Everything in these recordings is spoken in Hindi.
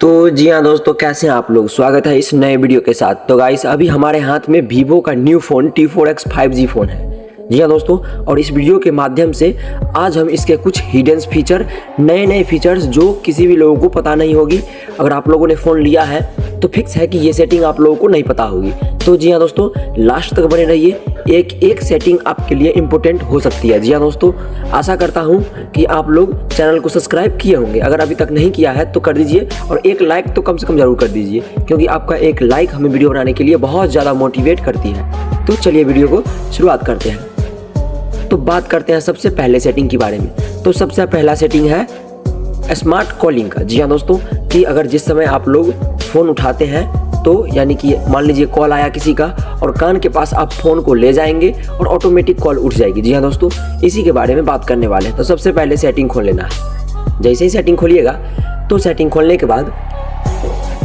तो जी हाँ दोस्तों, कैसे हैं आप लोग। स्वागत है इस नए वीडियो के साथ। तो गाइस, अभी हमारे हाथ में वीवो का new phone T4X 5G phone है। जी हाँ दोस्तों, और इस वीडियो के माध्यम से आज हम इसके कुछ हिडन फीचर, नए फीचर्स जो किसी भी लोगों को पता नहीं होगी। अगर आप लोगों ने फ़ोन लिया है तो फिक्स है कि ये सेटिंग आप लोगों को नहीं पता होगी। तो जी हाँ दोस्तों, लास्ट तक बने रहिए, एक सेटिंग आपके लिए इम्पोर्टेंट हो सकती है। जी हाँ दोस्तों, आशा करता हूँ कि आप लोग चैनल को सब्सक्राइब किए होंगे। अगर अभी तक नहीं किया है तो कर दीजिए, और एक लाइक तो कम से कम ज़रूर कर दीजिए, क्योंकि आपका एक लाइक हमें वीडियो बनाने के लिए बहुत ज़्यादा मोटिवेट करती है। तो चलिए वीडियो को शुरुआत करते हैं। तो बात करते हैं सबसे पहले सेटिंग के बारे में। तो सबसे पहला सेटिंग है स्मार्ट कॉलिंग का। जी हाँ दोस्तों, कि अगर जिस समय आप लोग फ़ोन उठाते हैं तो यानी कि मान लीजिए कॉल आया किसी का और कान के पास आप फ़ोन को ले जाएंगे और ऑटोमेटिक कॉल उठ जाएगी। जी हाँ दोस्तों, इसी के बारे में बात करने वाले हैं। तो सबसे पहले सेटिंग खोल लेना है। जैसे ही सेटिंग खोलिएगा तो सेटिंग खोलने के बाद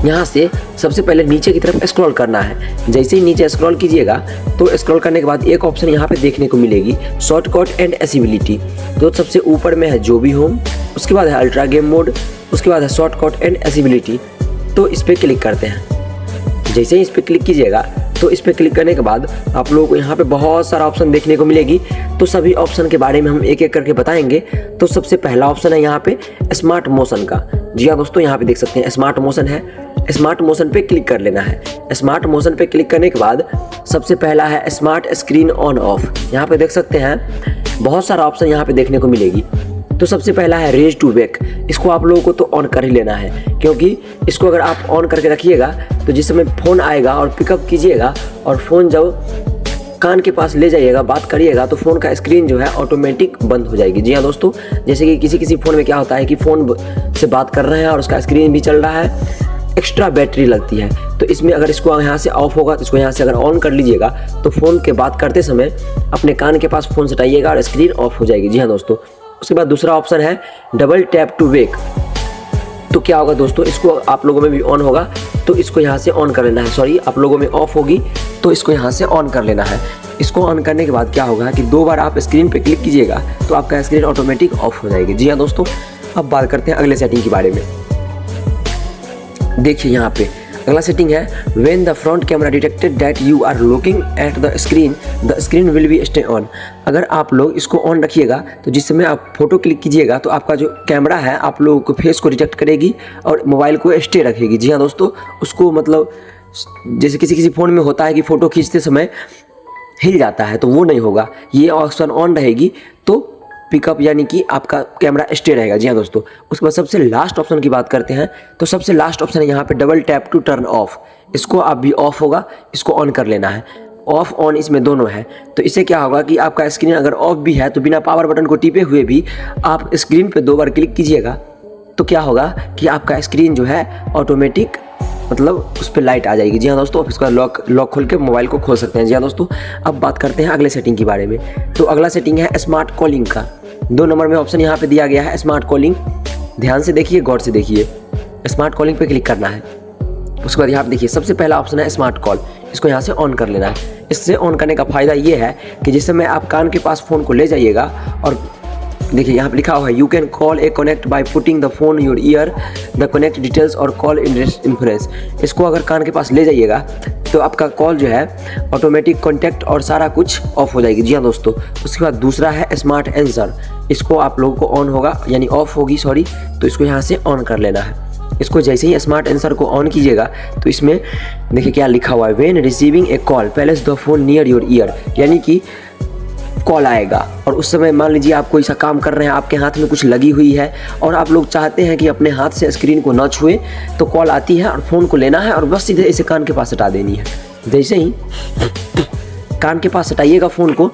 यहाँ से सबसे पहले नीचे की तरफ स्क्रॉल करना है। जैसे ही नीचे स्क्रॉल कीजिएगा तो स्क्रॉल करने के बाद एक ऑप्शन यहाँ पे देखने को मिलेगी, शॉर्टकट एंड एसेबिलिटी। तो सबसे ऊपर में है जो भी होम, उसके बाद है अल्ट्रा गेम मोड, उसके बाद है शॉर्टकट एंड एसेबिलिटी। तो इस पर क्लिक करते हैं। जैसे ही इस पर क्लिक कीजिएगा तो इस पर क्लिक करने के बाद आप लोगों को यहाँ पे बहुत सारा ऑप्शन देखने को मिलेगी। तो सभी ऑप्शन के बारे में हम एक एक करके बताएंगे। तो सबसे पहला ऑप्शन है यहाँ पे स्मार्ट मोशन का। जी हाँ दोस्तों, यहाँ पे देख सकते हैं स्मार्ट मोशन है। स्मार्ट मोशन पे क्लिक कर लेना है। स्मार्ट मोशन पे क्लिक करने के बाद सबसे पहला है स्मार्ट स्क्रीन ऑन ऑफ। यहाँ पे देख सकते हैं बहुत सारा ऑप्शन यहाँ पे देखने को मिलेगी। तो सबसे पहला है रेज टू वेक। इसको आप लोगों को तो ऑन कर ही लेना है, क्योंकि इसको अगर आप ऑन करके रखिएगा तो जिस समय फ़ोन आएगा और पिकअप कीजिएगा और फ़ोन जब कान के पास ले जाइएगा, बात करिएगा, तो फ़ोन का स्क्रीन जो है ऑटोमेटिक बंद हो जाएगी। जी हाँ दोस्तों, जैसे कि किसी फ़ोन में क्या होता है कि फ़ोन से बात कर रहे हैं और उसका स्क्रीन भी चल रहा है, एक्स्ट्रा बैटरी लगती है। तो इसमें अगर इसको यहाँ से ऑफ होगा तो इसको यहाँ से अगर ऑन कर लीजिएगा तो फ़ोन के बात करते समय अपने कान के पास फ़ोन सटाइएगा और स्क्रीन ऑफ हो जाएगी। जी हाँ दोस्तों, उसके बाद दूसरा ऑप्शन है डबल टैप टू वेक। तो क्या होगा दोस्तों, इसको आप लोगों में भी ऑन होगा तो इसको यहाँ से ऑन कर लेना है। सॉरी, आप लोगों में ऑफ होगी तो इसको यहाँ से ऑन कर लेना है। इसको ऑन करने के बाद क्या होगा कि 2 बार आप स्क्रीन पे क्लिक कीजिएगा तो आपका स्क्रीन ऑटोमेटिक ऑफ हो जाएगी। जी हाँ दोस्तों, अब बात करते हैं अगले सेटिंग के बारे में। देखिए यहाँ पे अगला सेटिंग है when the front camera detected that you are looking at the screen will be stay on. अगर आप लोग इसको ऑन रखिएगा तो जिस समय आप फोटो क्लिक कीजिएगा तो आपका जो कैमरा है आप लोगों को फेस को डिटेक्ट करेगी और मोबाइल को स्टे रखेगी। जी हाँ दोस्तों, उसको मतलब जैसे किसी फ़ोन में होता है कि फ़ोटो खींचते समय हिल जाता है, तो वो नहीं होगा। ये ऑप्शन ऑन रहेगी तो पिकअप यानी कि आपका कैमरा स्टे रहेगा। जी हाँ दोस्तों, उसके बाद सबसे लास्ट ऑप्शन की बात करते हैं। तो सबसे लास्ट ऑप्शन है यहाँ पे double tap to turn off. इसको आप भी ऑफ होगा, इसको ऑन कर लेना है। ऑफ ऑन इसमें दोनों है। तो इससे क्या होगा कि आपका स्क्रीन अगर ऑफ भी है तो बिना पावर बटन को टिपे हुए भी आप स्क्रीन पे 2 बार क्लिक कीजिएगा तो क्या होगा कि आपका स्क्रीन जो है ऑटोमेटिक मतलब उस पर लाइट आ जाएगी। जी हाँ दोस्तों, इसका लॉक खोल के मोबाइल को खोल सकते हैं। जी हाँ दोस्तों, अब बात करते हैं अगले सेटिंग के बारे में। तो अगला सेटिंग है स्मार्ट कॉलिंग का। 2 नंबर में ऑप्शन यहाँ पे दिया गया है स्मार्ट कॉलिंग। ध्यान से देखिए, गौर से देखिए। स्मार्ट कॉलिंग पे क्लिक करना है। उसके बाद यहाँ पे देखिए सबसे पहला ऑप्शन है स्मार्ट कॉल। इसको यहाँ से ऑन कर लेना है। इससे ऑन करने का फ़ायदा ये है कि जिस समय आप कान के पास फ़ोन को ले जाइएगा और देखिए यहाँ पे लिखा हुआ है you can call A connect by putting the phone your year the connect details और कॉल इन्फ्लुएंस। इसको अगर कान के पास ले जाइएगा तो आपका कॉल जो है ऑटोमेटिक कॉन्टैक्ट और सारा कुछ ऑफ हो जाएगी। जी हाँ दोस्तों, उसके बाद दूसरा है स्मार्ट आंसर। इसको आप लोगों को ऑन होगा यानी ऑफ होगी, सॉरी, तो इसको यहाँ से ऑन कर लेना है। इसको जैसे ही स्मार्ट आंसर को ऑन कीजिएगा तो इसमें देखिए क्या लिखा हुआ है when receiving A call place the phone near your year. यानी कि कॉल आएगा और उस समय मान लीजिए आप कोई सा काम कर रहे हैं, आपके हाथ में कुछ लगी हुई है और आप लोग चाहते हैं कि अपने हाथ से स्क्रीन को ना छुए, तो कॉल आती है और फ़ोन को लेना है और बस सीधे इसे कान के पास हटा देनी है। जैसे ही कान के पास हटाइएगा फ़ोन को,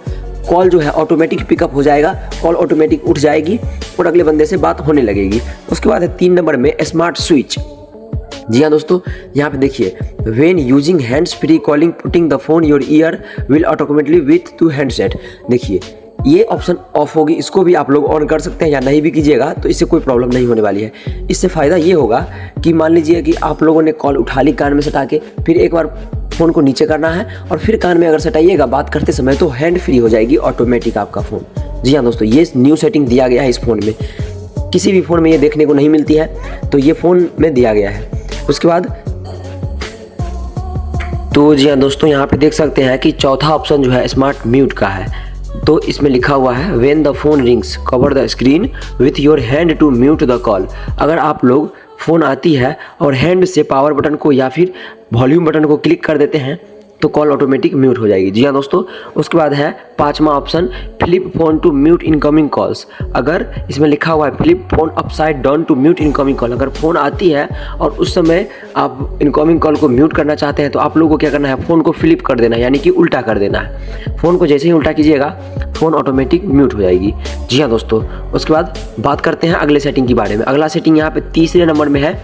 कॉल जो है ऑटोमेटिक पिकअप हो जाएगा, कॉल ऑटोमेटिक उठ जाएगी और अगले बंदे से बात होने लगेगी। उसके बाद है 3 नंबर में स्मार्ट स्विच। जी हाँ दोस्तों, यहाँ पे देखिए when using hands free calling putting the phone your year will automatically with to handset. देखिए ये ऑप्शन ऑफ होगी, इसको भी आप लोग ऑन कर सकते हैं या नहीं भी कीजिएगा तो इससे कोई प्रॉब्लम नहीं होने वाली है। इससे फ़ायदा ये होगा कि मान लीजिए कि आप लोगों ने कॉल उठा ली कान में सटा के, फिर एक बार फ़ोन को नीचे करना है और फिर कान में अगर सटाइएगा बात करते समय तो हैंड फ्री हो जाएगी ऑटोमेटिक आपका फ़ोन। जी हाँ दोस्तों, ये न्यू सेटिंग दिया गया है इस फ़ोन में। किसी भी फ़ोन में ये देखने को नहीं मिलती है, तो ये फ़ोन में दिया गया है। उसके बाद तो जी हाँ दोस्तों, यहाँ पे देख सकते हैं कि चौथा ऑप्शन जो है स्मार्ट म्यूट का है। तो इसमें लिखा हुआ है when the phone rings cover the screen with your hand to mute the call. अगर आप लोग फ़ोन आती है और हैंड से पावर बटन को या फिर वॉल्यूम बटन को क्लिक कर देते हैं तो कॉल ऑटोमेटिक म्यूट हो जाएगी। जी हाँ दोस्तों, उसके बाद है पांचवा option flip phone to mute incoming calls. अगर इसमें लिखा हुआ है flip phone upside down to mute incoming call, अगर फ़ोन आती है और उस समय आप इनकमिंग कॉल को म्यूट करना चाहते हैं तो आप लोगों को क्या करना है, फ़ोन को फ्लिप कर देना है, यानी कि उल्टा कर देना है। फ़ोन को जैसे ही उल्टा कीजिएगा फ़ोन ऑटोमेटिक म्यूट हो जाएगी। जी हाँ दोस्तों, उसके बाद बात करते हैं अगले सेटिंग के बारे में। अगला सेटिंग यहाँ पे तीसरे नंबर में है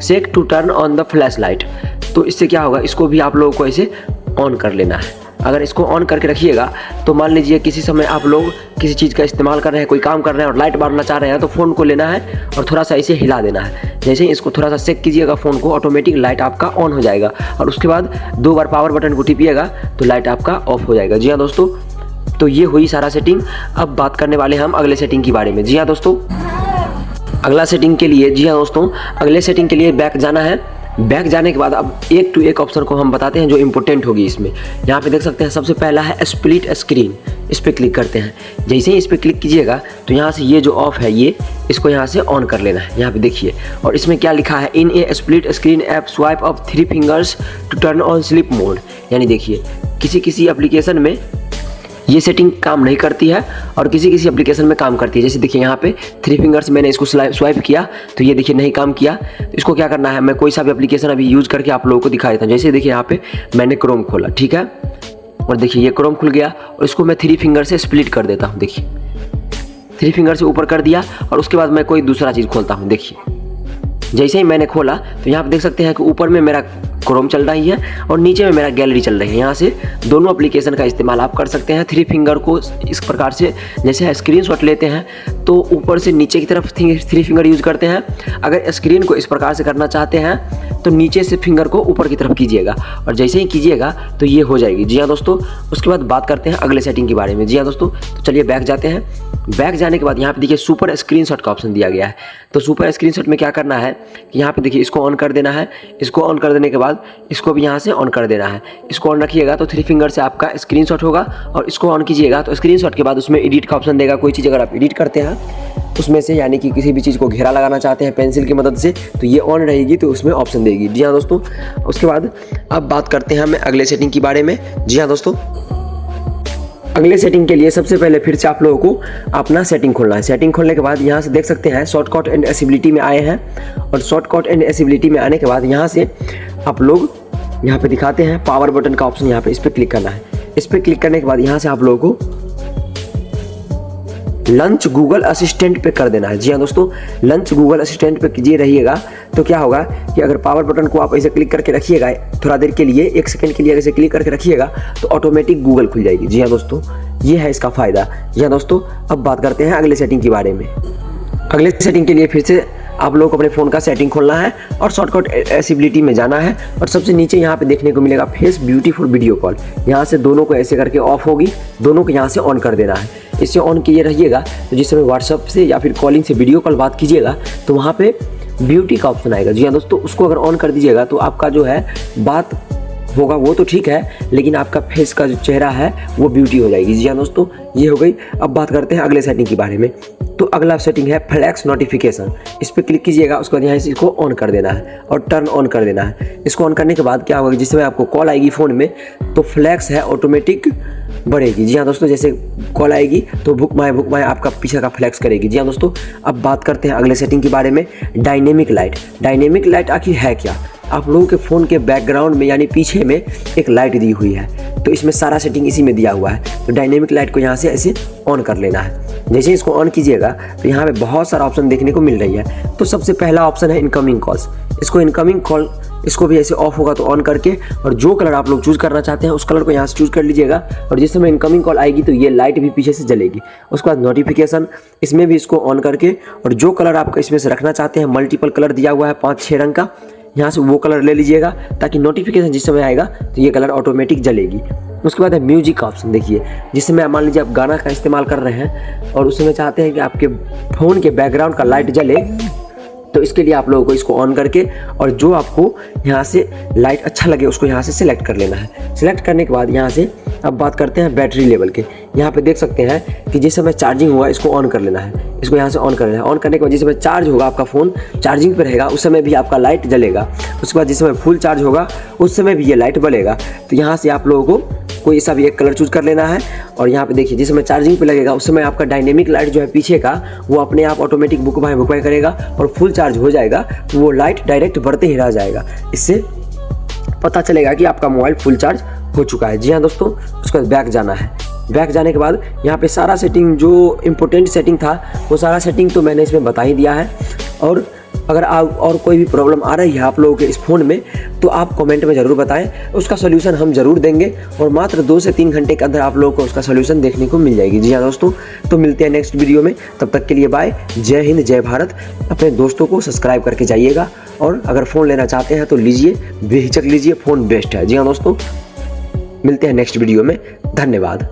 set to turn on the flash light. तो इससे क्या होगा, इसको भी आप लोगों को ऐसे ऑन कर लेना है। अगर इसको ऑन करके रखिएगा तो मान लीजिए किसी समय आप लोग किसी चीज़ का इस्तेमाल कर रहे हैं, कोई काम कर रहे हैं और लाइट मारना चाह रहे हैं, तो फ़ोन को लेना है और थोड़ा सा ऐसे हिला देना है। जैसे ही इसको थोड़ा सा सेक कीजिएगा फ़ोन को, ऑटोमेटिक लाइट आपका ऑन हो जाएगा और उसके बाद 2 बार पावर बटन को टिपिएगा तो लाइट आपका ऑफ हो जाएगा। जी हाँ दोस्तों, तो ये हुई सारा सेटिंग। अब बात करने वाले हैं हम अगले सेटिंग के बारे में। जी हाँ दोस्तों, अगला सेटिंग के लिए अगले सेटिंग के लिए बैक जाना है। बैक जाने के बाद अब एक टू एक ऑप्शन को हम बताते हैं जो इंपॉर्टेंट होगी इसमें। यहाँ पे देख सकते हैं सबसे पहला है स्प्लिट स्क्रीन, इस पर क्लिक करते हैं। जैसे ही इस पर क्लिक कीजिएगा तो यहाँ से ये जो ऑफ है इसको यहाँ से ऑन कर लेना है। यहाँ पे देखिए, और इसमें क्या लिखा है, in a split screen app swipe of 3 fingers to turn on slip mode. यानी देखिए किसी एप्लीकेशन में ये सेटिंग काम नहीं करती है और किसी एप्लीकेशन में काम करती है। जैसे देखिए यहाँ पे 3 फिंगर्स मैंने इसको स्वाइप किया तो ये देखिए नहीं काम किया। तो इसको क्या करना है, मैं कोई सा भी एप्लीकेशन अभी यूज़ करके आप लोगों को दिखा देता हूँ। जैसे देखिए यहाँ पे मैंने क्रोम खोला, ठीक है, और देखिए ये क्रोम खुल गया और इसको मैं 3 फिंगर से स्प्लिट कर देता हूँ। देखिए 3 फिंगर से ऊपर कर दिया और उसके बाद मैं कोई दूसरा चीज़ खोलता हूँ। देखिए जैसे ही मैंने खोला तो यहाँ पे देख सकते हैं कि ऊपर में मेरा क्रोम चल रही है और नीचे में मेरा गैलरी चल रही है। यहाँ से दोनों एप्लीकेशन का इस्तेमाल आप कर सकते हैं। 3 फिंगर को इस प्रकार से, जैसे स्क्रीनशॉट लेते हैं तो ऊपर से नीचे की तरफ 3 फिंगर यूज़ करते हैं। अगर स्क्रीन को इस प्रकार से करना चाहते हैं तो नीचे से फिंगर को ऊपर की तरफ कीजिएगा और जैसे ही कीजिएगा तो ये हो जाएगी। जी हाँ दोस्तों, उसके बाद बात करते हैं अगले सेटिंग के बारे में। जी हाँ दोस्तों, तो चलिए बैक जाते हैं। बैक जाने के बाद यहाँ पे देखिए सुपर स्क्रीनशॉट का ऑप्शन दिया गया है। तो सुपर स्क्रीनशॉट में क्या करना है कि यहाँ पे देखिए इसको ऑन कर देना है। इसको ऑन कर देने के बाद इसको भी यहाँ से ऑन कर देना है। इसको ऑन रखिएगा तो 3 फिंगर से आपका स्क्रीनशॉट होगा और इसको ऑन कीजिएगा तो स्क्रीनशॉट के बाद उसमें एडिट का ऑप्शन देगा। कोई चीज़ अगर आप एडिट करते हैं उसमें से, यानी कि किसी भी चीज़ को घेरा लगाना चाहते हैं पेंसिल की मदद से, तो ये ऑन रहेगी तो उसमें ऑप्शन देगी। जी हाँ दोस्तों, उसके बाद अब बात करते हैं हमें अगले सेटिंग के बारे में। जी हाँ दोस्तों, अगले सेटिंग के लिए सबसे पहले फिर से आप लोगों को अपना सेटिंग खोलना है। सेटिंग खोलने के बाद यहाँ से देख सकते हैं शॉर्टकट एंड एसिबिलिटी में आए हैं और शॉर्टकट एंड एसिबिलिटी में आने के बाद यहाँ से आप लोग यहाँ पे दिखाते हैं पावर बटन का ऑप्शन, यहाँ पे इस पर क्लिक करना है। इस पर क्लिक करने के बाद यहाँ से आप लोगों को लंच गूगल असिस्टेंट पे कर देना है। जी हाँ दोस्तों, लंच गूगल असिस्टेंट पे कीजिए रहिएगा तो क्या होगा कि अगर पावर बटन को आप ऐसे क्लिक करके रखिएगा थोड़ा देर के लिए, 1 सेकंड के लिए ऐसे क्लिक करके रखिएगा तो ऑटोमेटिक गूगल खुल जाएगी। जी हाँ दोस्तों, ये है इसका फ़ायदा। जी हाँ दोस्तों, अब बात करते हैं अगले सेटिंग के बारे में। अगले सेटिंग के लिए फिर से आप लोग को अपने फ़ोन का सेटिंग खोलना है और शॉर्टकट एसिबिलिटी में जाना है और सबसे नीचे यहाँ पे देखने को मिलेगा फेस ब्यूटीफुल वीडियो कॉल। यहाँ से दोनों को ऐसे करके ऑफ होगी, दोनों को यहाँ से ऑन कर देना है। इससे ऑन किए रहिएगा तो जिस समय व्हाट्सअप से या फिर कॉलिंग से वीडियो कॉल बात कीजिएगा तो वहाँ पे ब्यूटी का ऑप्शन आएगा। जी हाँ दोस्तों, उसको अगर ऑन कर दीजिएगा तो आपका जो है बात होगा वो तो ठीक है, लेकिन आपका फेस का जो चेहरा है वो ब्यूटी हो जाएगी। जी हाँ दोस्तों, ये हो गई। अब बात करते हैं अगले सेटिंग के बारे में। तो अगला सेटिंग है फ्लैक्स नोटिफिकेशन। इस पर क्लिक कीजिएगा, उसके बाद यहाँ से इसको ऑन कर देना है और टर्न ऑन कर देना है। इसको ऑन करने के बाद क्या होगा, जिस समय आपको कॉल आएगी फ़ोन में तो फ्लैक्स है ऑटोमेटिक बढ़ेगी। जी हाँ दोस्तों, जैसे कॉल आएगी तो बुक माय आपका पीछे का फ्लैक्स करेगी। जी हाँ दोस्तों, अब बात करते हैं अगले सेटिंग के बारे में, डायनेमिक लाइट। डायनेमिक लाइट आखिर है क्या? आप लोगों के फ़ोन के बैकग्राउंड में यानी पीछे में एक लाइट दी हुई है, तो इसमें सारा सेटिंग इसी में दिया हुआ है। तो डायनेमिक लाइट को यहाँ से ऐसे ऑन कर लेना है। जैसे इसको ऑन कीजिएगा तो यहाँ पे बहुत सारा ऑप्शन देखने को मिल रही है। तो सबसे पहला ऑप्शन है इनकमिंग कॉल्स। इसको इनकमिंग कॉल, इसको भी ऐसे ऑफ होगा तो ऑन करके, और जो कलर आप लोग चूज़ करना चाहते हैं उस कलर को यहाँ से चूज़ कर लीजिएगा और जिस समय इनकमिंग कॉल आएगी तो ये लाइट भी पीछे से जलेगी। उसके बाद नोटिफिकेशन, इसमें भी इसको ऑन करके, और जो कलर आप इसमें से रखना चाहते हैं, मल्टीपल कलर दिया हुआ है 5-6 रंग का, यहाँ से वो कलर ले लीजिएगा ताकि नोटिफिकेशन जिस समय आएगा तो ये कलर ऑटोमेटिक जलेगी। उसके बाद है म्यूजिक का ऑप्शन। देखिए जिसमें मान लीजिए आप गाना का इस्तेमाल कर रहे हैं और उसमें चाहते हैं कि आपके फ़ोन के बैकग्राउंड का लाइट जले, तो इसके लिए आप लोगों को इसको ऑन करके और जो आपको यहाँ से लाइट अच्छा लगे उसको यहाँ से सिलेक्ट कर लेना है। सिलेक्ट करने के बाद यहाँ से अब बात करते हैं बैटरी लेवल के। यहाँ पे देख सकते हैं कि जिस समय चार्जिंग होगा इसको ऑन कर लेना है, इसको यहाँ से ऑन कर लेना है। ऑन करने के बाद जिस समय चार्ज होगा आपका फ़ोन चार्जिंग पर रहेगा उस समय भी आपका लाइट जलेगा। उसके बाद जिस समय फुल चार्ज होगा उस समय भी ये लाइट बलेगा। तो यहाँ से आप लोगों को कोई सा भी एक कलर चूज कर लेना है और यहाँ पे देखिए जिस समय चार्जिंग पे लगेगा उस समय आपका डायनेमिक लाइट जो है पीछे का वो अपने आप ऑटोमेटिक बुक बाय करेगा और फुल चार्ज हो जाएगा तो वो लाइट डायरेक्ट बढ़ते ही रह जाएगा। इससे पता चलेगा कि आपका मोबाइल फुल चार्ज हो चुका है। जी हाँ दोस्तों, उसके बाद बैक जाना है। बैक जाने के बाद यहाँ पे सारा सेटिंग जो इम्पोर्टेंट सेटिंग था वो सारा सेटिंग तो मैंने इसमें बता ही दिया है। और अगर आप और कोई भी प्रॉब्लम आ रही है आप लोगों के इस फ़ोन में तो आप कमेंट में ज़रूर बताएं, उसका सोल्यूशन हम ज़रूर देंगे और मात्र 2 से 3 घंटे के अंदर आप लोगों को उसका सोल्यूशन देखने को मिल जाएगी। जी हाँ दोस्तों, तो मिलते हैं नेक्स्ट वीडियो में, तब तक के लिए बाय। जय हिंद, जय भारत। अपने दोस्तों को सब्सक्राइब करके जाइएगा और अगर फ़ोन लेना चाहते हैं तो लीजिए, बेहिचक लीजिए, फ़ोन बेस्ट है। जी हाँ दोस्तों, मिलते हैं नेक्स्ट वीडियो में। धन्यवाद।